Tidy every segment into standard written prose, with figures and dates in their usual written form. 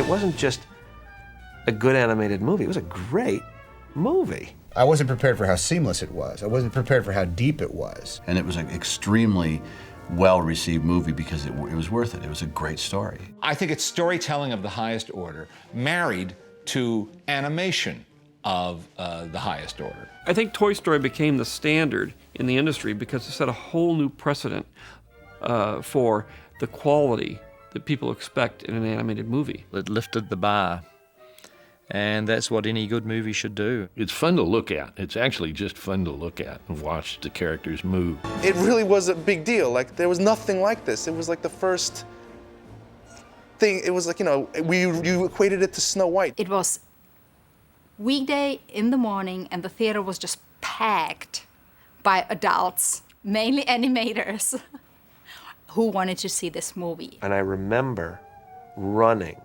It wasn't just a good animated movie, it was a great movie. I wasn't prepared for how seamless it was. I wasn't prepared for how deep it was. And it was an extremely well-received movie because it was worth it. It was a great story. I think it's storytelling of the highest order, married to animation of the highest order. I think Toy Story became the standard in the industry because it set a whole new precedent for the quality that people expect in an animated movie. It lifted the bar, and that's what any good movie should do. It's fun to look at. It's actually just fun to look at and watch the characters move. It really was a big deal. Like, there was nothing like this. It was like the first thing. It was like, you know, you equated it to Snow White. It was weekday in the morning, and the theater was just packed by adults, mainly animators, who wanted to see this movie. And I remember running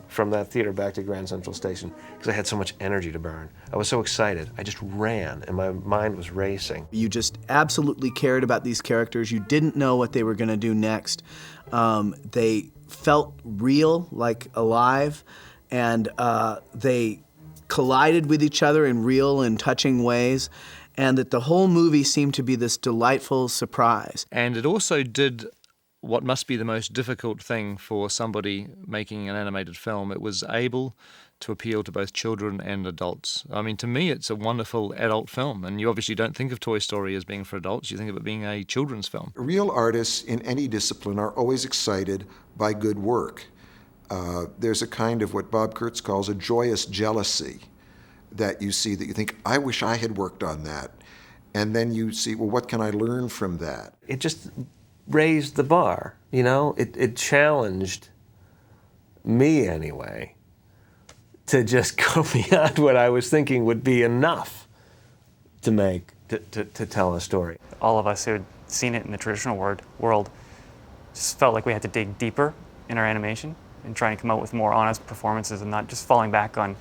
from that theater back to Grand Central Station because I had so much energy to burn. I was so excited. I just ran and my mind was racing. You just absolutely cared about these characters. You didn't know what they were going to do next. They felt real, like alive, and they collided with each other in real and touching ways, and that the whole movie seemed to be this delightful surprise. And it also did what must be the most difficult thing for somebody making an animated film. It was able to appeal to both children and adults. I mean, to me, it's a wonderful adult film, and you obviously don't think of Toy Story as being for adults. You think of it being a children's film. Real artists in any discipline are always excited by good work. There's a kind of what Bob Kurtz calls a joyous jealousy that you see, that you think, I wish I had worked on that. And then you see, well, what can I learn from that? It just raised the bar, you know? It challenged me, anyway, to just go beyond what I was thinking would be enough to tell a story. All of us who had seen it in the traditional world just felt like we had to dig deeper in our animation and try and come out with more honest performances and not just falling back on,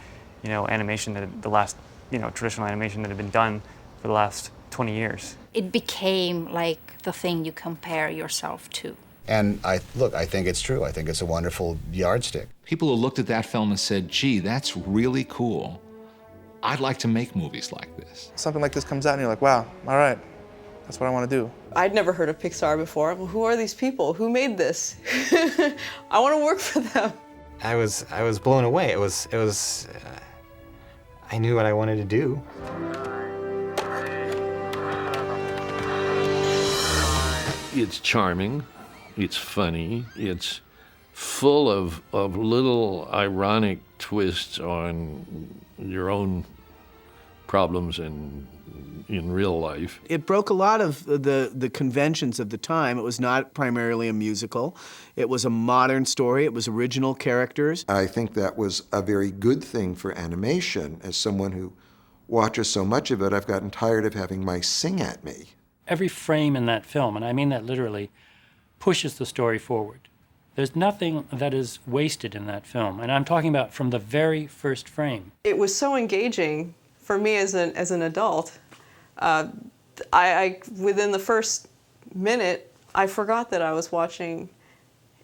you know, animation that the last, you know, traditional animation that had been done for the last 20 years. It became like the thing you compare yourself to. And I think it's true. I think it's a wonderful yardstick. People who looked at that film and said, gee, that's really cool. I'd like to make movies like this. Something like this comes out and you're like, wow, all right, that's what I want to do. I'd never heard of Pixar before. Well, who are these people? Who made this? I want to work for them. I was blown away. It was I knew what I wanted to do. It's charming, it's funny, it's full of little ironic twists on your own problems in real life. It broke a lot of the conventions of the time. It was not primarily a musical. It was a modern story. It was original characters. I think that was a very good thing for animation. As someone who watches so much of it, I've gotten tired of having mice sing at me. Every frame in that film, and I mean that literally, pushes the story forward. There's nothing that is wasted in that film, and I'm talking about from the very first frame. It was so engaging for me as an adult. I within the first minute, I forgot that I was watching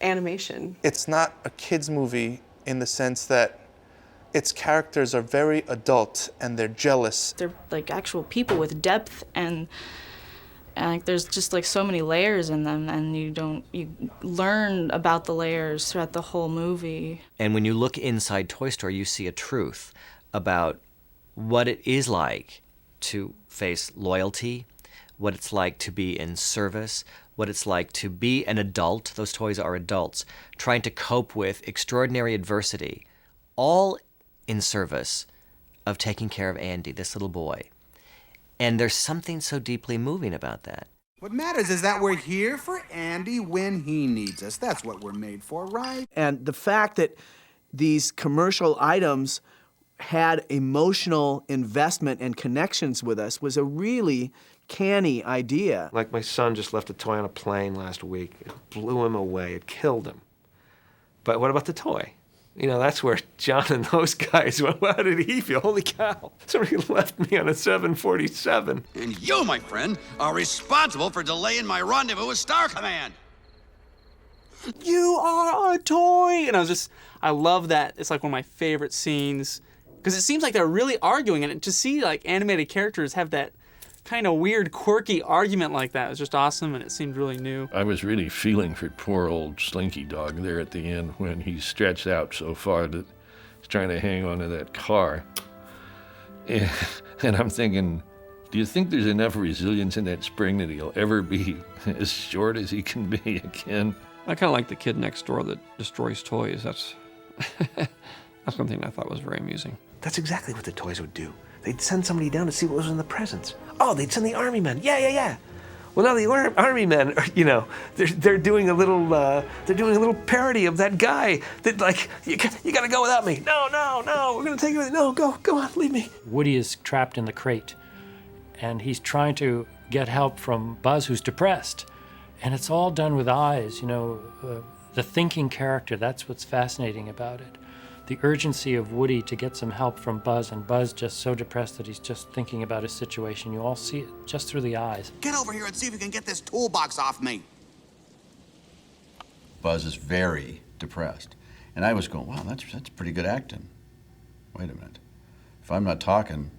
animation. It's not a kid's movie in the sense that its characters are very adult and they're jealous. They're like actual people with depth and like there's just like so many layers in them, and you learn about the layers throughout the whole movie. And when you look inside Toy Story, you see a truth about what it is like to face loyalty, what it's like to be in service, what it's like to be an adult, those toys are adults, trying to cope with extraordinary adversity, all in service of taking care of Andy, this little boy. And there's something so deeply moving about that. What matters is that we're here for Andy when he needs us. That's what we're made for, right? And the fact that these commercial items had emotional investment and connections with us was a really canny idea. Like my son just left a toy on a plane last week. It blew him away. It killed him. But what about the toy? You know, that's where John and those guys, well, how did he feel? Holy cow, somebody left me on a 747. And you, my friend, are responsible for delaying my rendezvous with Star Command. "You are a toy!" And I love that. It's like one of my favorite scenes because it seems like they're really arguing, and to see like animated characters have that kind of weird, quirky argument like that was just awesome, and it seemed really new. I was really feeling for poor old Slinky Dog there at the end when he's stretched out so far that he's trying to hang onto that car. And I'm thinking, do you think there's enough resilience in that spring that he'll ever be as short as he can be again? I kind of like the kid next door that destroys toys. That's one thing I thought was very amusing. That's exactly what the toys would do. They'd send somebody down to see what was in the presents. Oh, they'd send the army men. Yeah. Well, now the army men, they're doing a little parody of that guy that like, you got to go without me. No, we're gonna take you. No, go on, leave me. Woody is trapped in the crate, and he's trying to get help from Buzz, who's depressed, and it's all done with eyes. The thinking character. That's what's fascinating about it. The urgency of Woody to get some help from Buzz, and Buzz just so depressed that he's just thinking about his situation. You all see it just through the eyes. Get over here and see if you can get this toolbox off me. Buzz is very depressed. And I was going, wow, that's pretty good acting. Wait a minute. If I'm not talking,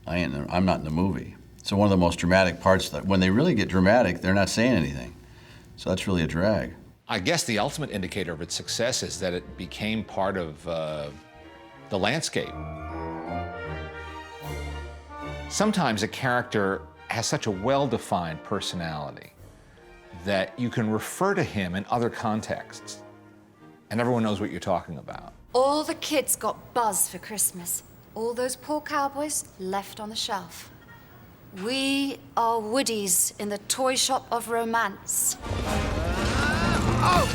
I'm not in the movie. So one of the most dramatic parts, that when they really get dramatic, they're not saying anything. So that's really a drag. I guess the ultimate indicator of its success is that it became part of the landscape. Sometimes a character has such a well-defined personality that you can refer to him in other contexts, and everyone knows what you're talking about. All the kids got Buzz for Christmas. All those poor cowboys left on the shelf. We are Woodies in the toy shop of romance. Oh,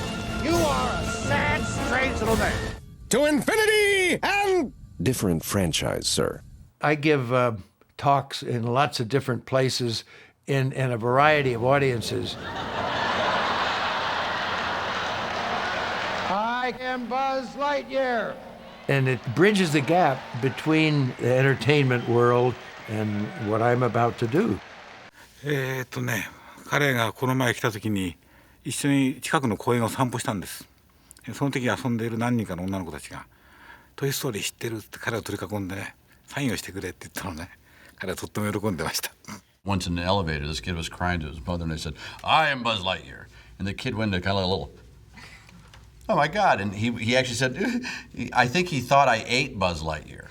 you are a sad, strange little man. To infinity and... Different franchise, sir. I give talks in lots of different places in a variety of audiences. I am Buzz Lightyear. And it bridges the gap between the entertainment world and what I'm about to do. 彼がこの前来た時に一緒に近くの公園を散歩したんです。その時遊んでいる何人かの女の子たちが「トイ・ストーリー知ってる?」って彼を取り囲んでねサインをしてくれって言ったのね。彼はとっても喜んでました。Once in the elevator, this kid was crying to his mother, and they said, "I am Buzz Lightyear," and the kid went into kind of a little, "Oh my God!" And he actually said, "I think he thought I ate Buzz Lightyear."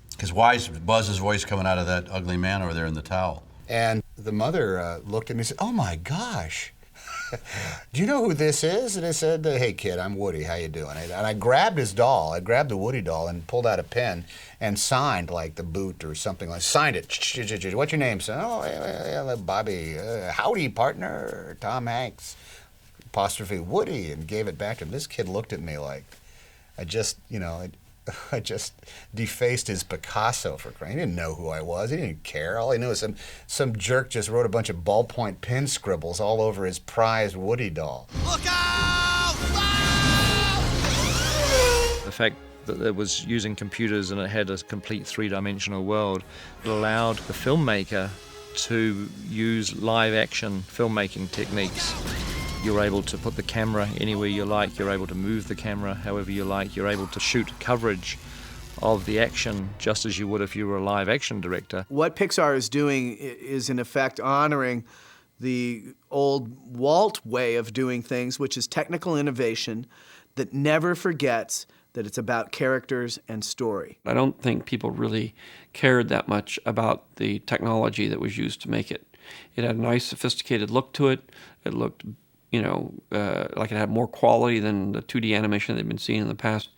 Because why is Buzz's voice coming out of that ugly man over there in the towel? And the mother looked at me and said, "Oh my gosh, do you know who this is?" And I said, "Hey kid, I'm Woody, how you doing?" And I grabbed his doll, I grabbed the Woody doll and pulled out a pen and signed like the boot or something like, signed it. "What's your name, son?" "Oh, yeah, Bobby." "Howdy, partner." "Tom Hanks." Apostrophe Woody, and gave it back to him. This kid looked at me like I just defaced his Picasso for crying. He didn't know who I was. He didn't care. All he knew was some jerk just wrote a bunch of ballpoint pen scribbles all over his prized Woody doll. Look out! The fact that it was using computers and it had a complete three-dimensional world, it allowed the filmmaker to use live-action filmmaking techniques. You're able to put the camera anywhere you like, you're able to move the camera however you like, you're able to shoot coverage of the action just as you would if you were a live action director. What Pixar is doing is in effect honoring the old Walt way of doing things, which is technical innovation that never forgets that it's about characters and story. I don't think people really cared that much about the technology that was used to make it. It had a nice, sophisticated look to it. It looked like it had more quality than the 2D animation they've been seeing in the past,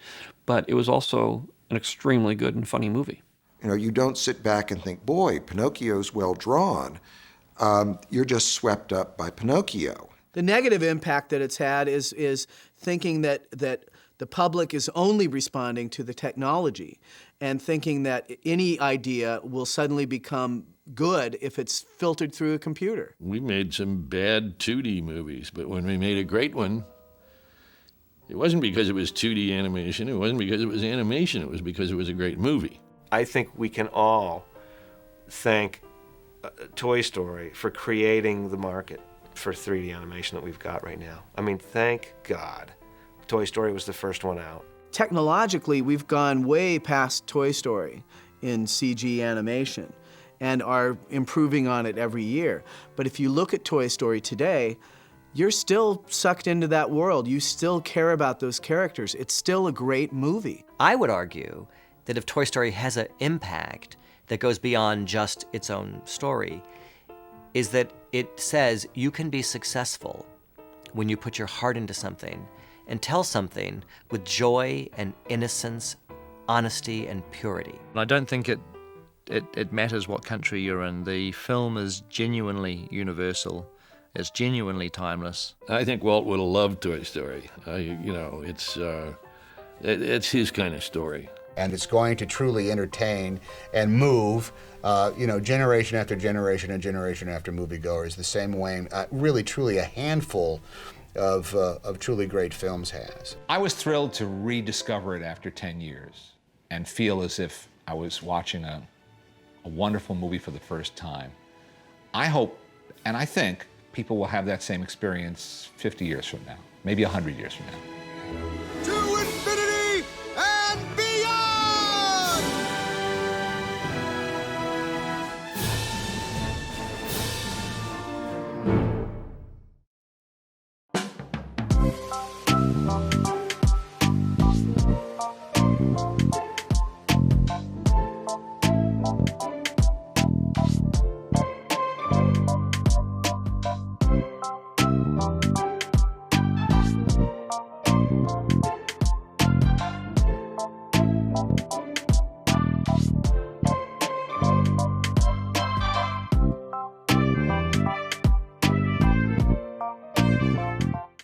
but it was also an extremely good and funny movie. You don't sit back and think, boy, Pinocchio's well drawn. You're just swept up by Pinocchio. The negative impact that it's had is thinking that the public is only responding to the technology and thinking that any idea will suddenly become good if it's filtered through a computer. We made some bad 2D movies, but when we made a great one, it wasn't because it was 2D animation, it wasn't because it was animation, it was because it was a great movie. I think we can all thank Toy Story for creating the market for 3D animation that we've got right now. I mean, thank God. Toy Story was the first one out. Technologically, we've gone way past Toy Story in CG animation and are improving on it every year. But if you look at Toy Story today, you're still sucked into that world. You still care about those characters. It's still a great movie. I would argue that if Toy Story has an impact that goes beyond just its own story, is that it says you can be successful when you put your heart into something and tell something with joy and innocence, honesty and purity. I don't think it matters what country you're in. The film is genuinely universal. It's genuinely timeless. I think Walt would have loved Toy Story. It's his kind of story. And it's going to truly entertain and move, generation after generation and generation after moviegoers, the same way, really, truly a handful of truly great films has. I was thrilled to rediscover it after 10 years and feel as if I was watching a wonderful movie for the first time. I hope, and I think, people will have that same experience 50 years from now, maybe 100 years from now.